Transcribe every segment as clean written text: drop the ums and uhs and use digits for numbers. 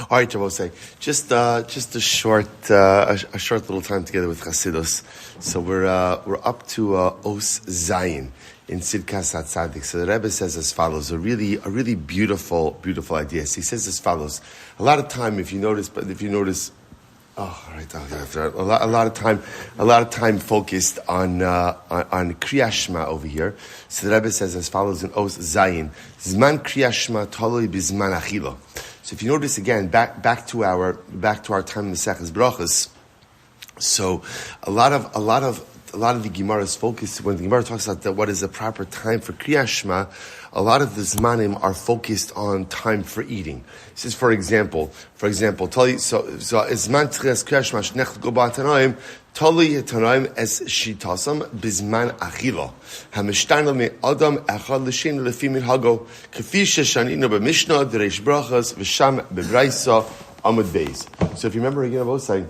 All right, Javosai. Just a short little time together with Chassidus. So we're up to Os Zayin in Tzidkas HaTzaddik. So the Rebbe says as follows: a really beautiful idea. So he says as follows: a lot of time, if you notice. Oh, all right. A lot of time focused on Kriyas Shema over here. So the Rebbe says as follows in Os Zayin: Zman Kriyas Shema toloi bizman achila. So if you notice again, back to our time in the Seches Brachos. So a lot of the Gemara's focus, when the Gemara talks about what is the proper time for Kriyas Shema, a lot of the Zmanim are focused on time for eating. This is, for example, Tali, so Zman Tchilas Kriyas Shema Shnech Go Ba'atanoim, Tali Tanoim Es Shitasam Bizman Achila. Hamishtanel Me Adam Echad L'Shin L'Fim Hago, Kafi Sheshaninu B'Mishnah, D'Reish Brachos, V'Sham B'Braisa, Amud Beis. So if you remember again, I was saying,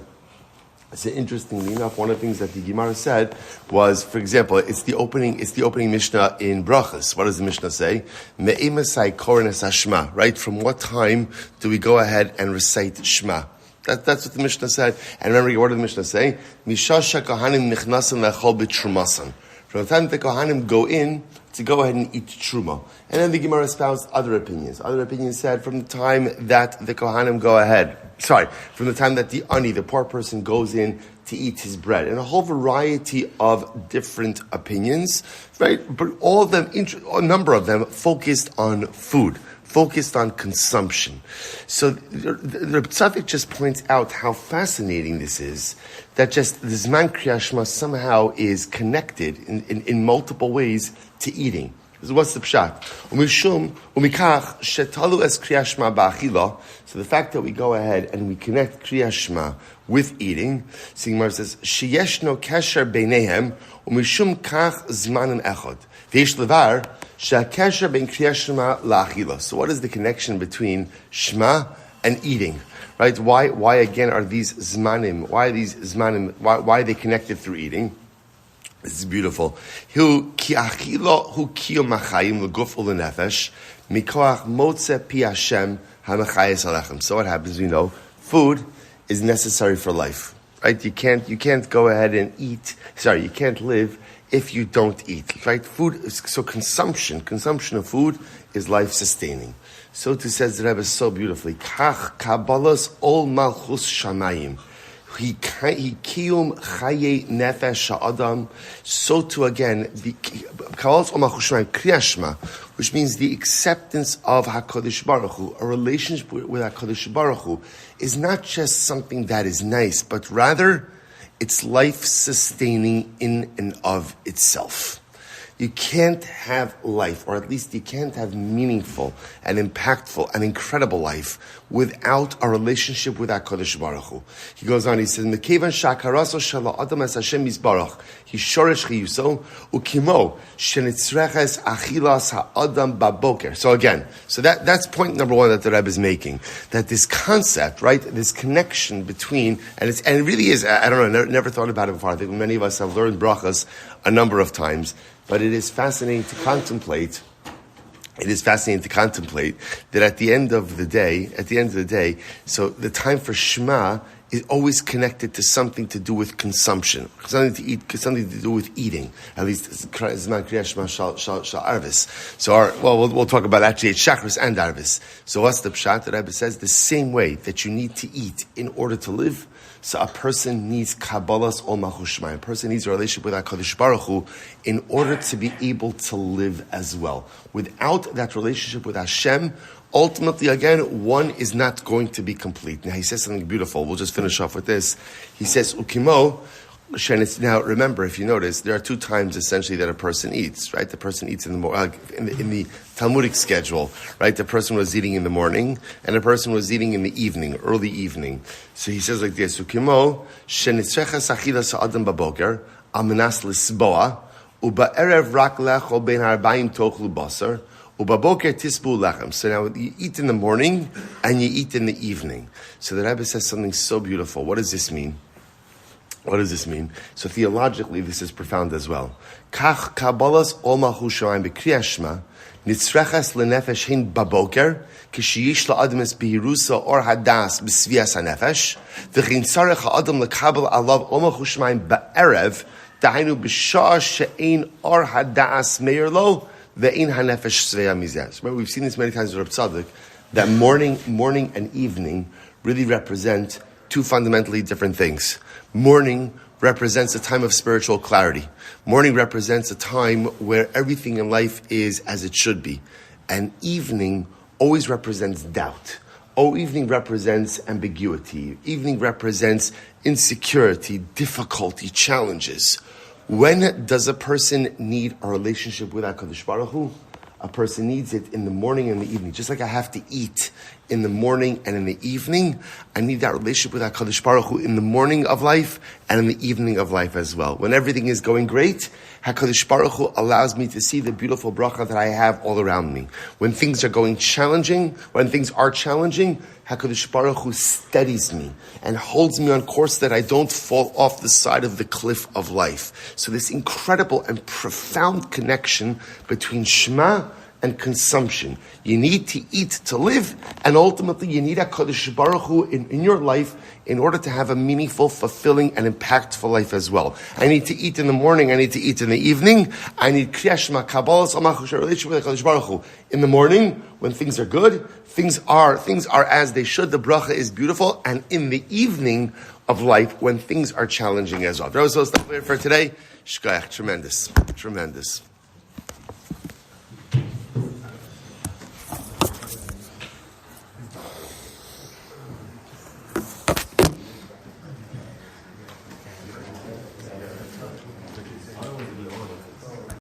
so interestingly enough, one of the things that the Gemara said was, for example, it's the opening Mishnah in Brachas. What does the Mishnah say? Me'emasai korenes hashma. Right? From what time do we go ahead and recite Shema? That's what the Mishnah said. And remember, what did the Mishnah say? Mishasha kohanim nichnasan lechol b'trumasan. From the time that the kohanim go in to go ahead and eat truma. And then the Gemara espoused other opinions. Other opinions said from the time that the kohanim go ahead. From the time that the ani, the poor person, goes in to eat his bread. And a whole variety of different opinions, right? But all of them, a number of them, focused on food, focused on consumption. So the HaTzaddik just points out how fascinating this is, that just the Zman Kriyas Shema somehow is connected in multiple ways to eating. What's the pshat? Umikach shetalu es Kriyas Shema ba'achila. So the fact that we go ahead and we connect Kriyas Shema with eating, Sigmar says sheyeshno kesher beinehem umishum kach zmanim echad v'yesh levar shekesher bein Kriyas Shema la'achila. So what is the connection between Shema and eating? Right? Why again are these zmanim? Why are they connected through eating? This is beautiful. Hu ki achilo hu kiyo machayim l'guf u'lenefesh mikoach motze pi Hashem hamachayis alechem. So what happens? We know food is necessary for life, right? You can't go ahead and eat. You can't live if you don't eat, right? Food. So consumption of food is life sustaining. So too says the Rebbe so beautifully. Kach kabalas ol malchus shamayim. He kiyum chaye nefesh ha'adam. So too again, the kabalas ol malchus shamayim Kriyas Shema, which means the acceptance of HaKadosh Baruch Hu, a relationship with HaKadosh Baruch Hu, is not just something that is nice, but rather it's life-sustaining in and of itself. You can't have life, or at least you can't have meaningful and impactful and incredible life without a relationship with HaKadosh Baruch Hu. He goes on, he says, Mekevan shakaraso shala adam es Hashem yisbarach, he shoresh chiyuso, ukimo shenitzreches achilas ha'adam baboker. So again, that's point number one that the Rebbe is making, that this concept, right, this connection between, and it really is, I don't know, never thought about it before. I think many of us have learned brachas a number of times, but it is fascinating to contemplate. It is fascinating to contemplate that at the end of the day, so the time for Shema is always connected to something to do with consumption, something to eat, something to do with eating. At least Zman Kriyas Shema shal arvis. So we'll talk about actually it's Shachris and arvis. So what's the pshat? The Rebbe says the same way that you need to eat in order to live. So a person needs Kabbalas ol malchus shamayim. A person needs a relationship with HaKadosh Baruch Hu in order to be able to live as well. Without that relationship with Hashem, ultimately, again, one is not going to be complete. Now, he says something beautiful. We'll just finish off with this. He says, Ukimo, now remember, if you notice, there are two times essentially that a person eats, right? The person eats in the Talmudic schedule, right? The person was eating in the morning, and the person was eating in the evening, early evening. So he says like this, Ukimo, shenitzreches achilas ha'adam baboker, amenas lisboa, uba'erev rak lechol ben harbayim tochlu basar, ubaboker tisbu lechem. So now you eat in the morning, and you eat in the evening. So the Rebbe says something so beautiful. What does this mean? So theologically, this is profound as well. Kach kabalas ol malchus shamayim b'Kriyas Shema Nitzrechas lenefesh hin baboker, kishiyish la'adam es behirusa or hadas b'svias hanefesh, v'chin tzarech ha'adam lekabel alav omach u'shmayim ba'erev, da'hainu b'shah she'ein or hadas meir lo, ve'ein hanefesh svea mizeh. Remember, we've seen this many times with HaTzaddik, that morning and evening really represent two fundamentally different things. Morning represents a time of spiritual clarity. Morning represents a time where everything in life is as it should be. And evening always represents doubt. Evening represents ambiguity. Evening represents insecurity, difficulty, challenges. When does a person need a relationship with HaKadosh Baruch Hu? A person needs it in the morning and the evening. Just like I have to eat in the morning and in the evening, I need that relationship with HaKadosh Baruch Hu in the morning of life and in the evening of life as well. When everything is going great, HaKadosh Baruch Hu allows me to see the beautiful bracha that I have all around me. When things are challenging, HaKadosh Baruch Hu steadies me and holds me on course that I don't fall off the side of the cliff of life. So this incredible and profound connection between Shema and consumption. You need to eat to live, and ultimately you need HaKadosh Baruch Hu in your life in order to have a meaningful, fulfilling, and impactful life as well. I need to eat in the morning, I need to eat in the evening, I need Kriyas Shema, Kabbalah, relationship with HaKadosh Baruch Hu. In the morning, when things are good, things are as they should, the bracha is beautiful, and in the evening of life, when things are challenging as well. That was all for today. Shkoyach, tremendous.